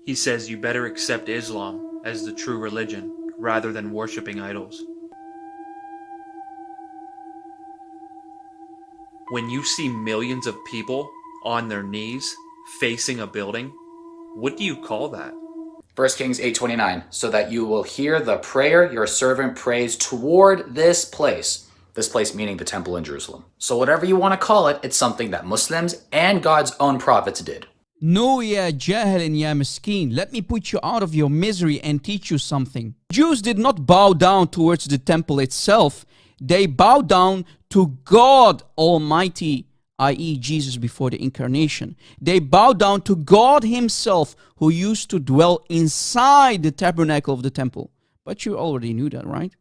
He says you better accept Islam as the true religion rather than worshipping idols. When you see millions of people on their knees facing a building, what do you call that? 1 Kings 8:29, so that you will hear the prayer your servant prays toward this place. This place meaning the temple in Jerusalem. So whatever you want to call it, it's something that Muslims and God's own prophets did. No, ya jahil and ya miskeen, let me put you out of your misery and teach you something. Jews did not bow down towards the temple itself. They bowed down to God Almighty, i.e. Jesus before the incarnation. They bowed down to God himself, who used to dwell inside the tabernacle of the temple. But you already knew that, right?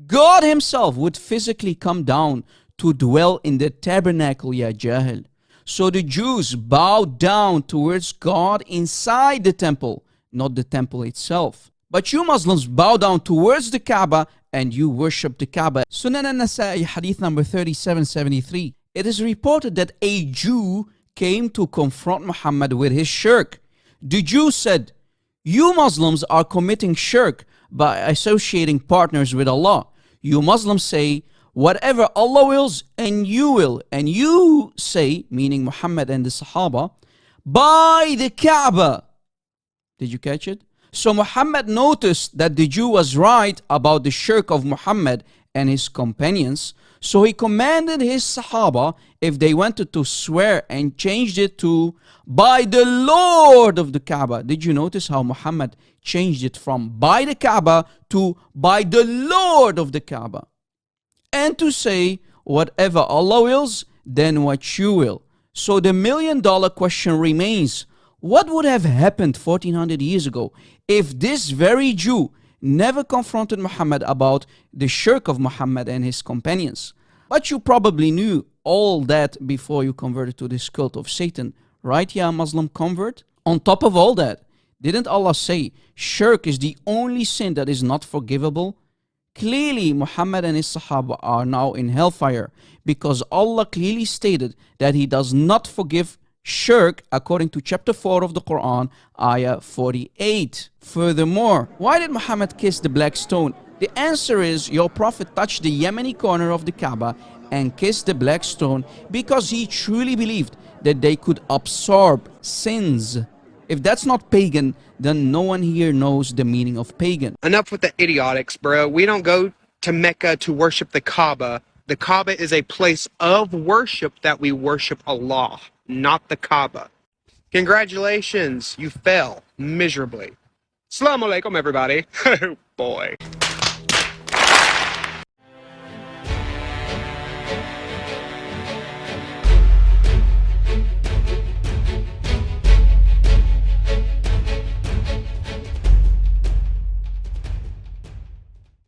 God himself would physically come down to dwell in the tabernacle, ya jahil. So the Jews bowed down towards God inside the temple, not the temple itself. But you Muslims bow down towards the Kaaba and you worship the Kaaba. Sunan al-Nasa'i, hadith number 3773. It is reported that a Jew came to confront Muhammad with his shirk. The Jew said, "You Muslims are committing shirk by associating partners with Allah. You Muslims say, whatever Allah wills, and you will. And you say," meaning Muhammad and the Sahaba, "by the Kaaba." Did you catch it? So Muhammad noticed that the Jew was right about the shirk of Muhammad and his companions. So he commanded his Sahaba, if they wanted to swear, and changed it to "by the Lord of the Kaaba." Did you notice how Muhammad changed it from "by the Kaaba" to "by the Lord of the Kaaba"? And to say, whatever Allah wills, then what you will. So the million-dollar question remains, what would have happened 1400 years ago if this very Jew never confronted Muhammad about the shirk of Muhammad and his companions? But you probably knew all that before you converted to this cult of Satan, right, ya Muslim convert? On top of all that, didn't Allah say shirk is the only sin that is not forgivable? Clearly, Muhammad and his Sahaba are now in hellfire because Allah clearly stated that He does not forgive shirk according to chapter 4 of the Quran, ayah 48. Furthermore, why did Muhammad kiss the black stone? The answer is your Prophet touched the Yemeni corner of the Kaaba and kissed the black stone because he truly believed that they could absorb sins. If that's not pagan, then no one here knows the meaning of pagan. Enough with the idiotics, bro. We don't go to Mecca to worship the Kaaba. The Kaaba is a place of worship that we worship Allah, not the Kaaba. Congratulations, you fell miserably. Assalamu alaikum, everybody. Oh boy.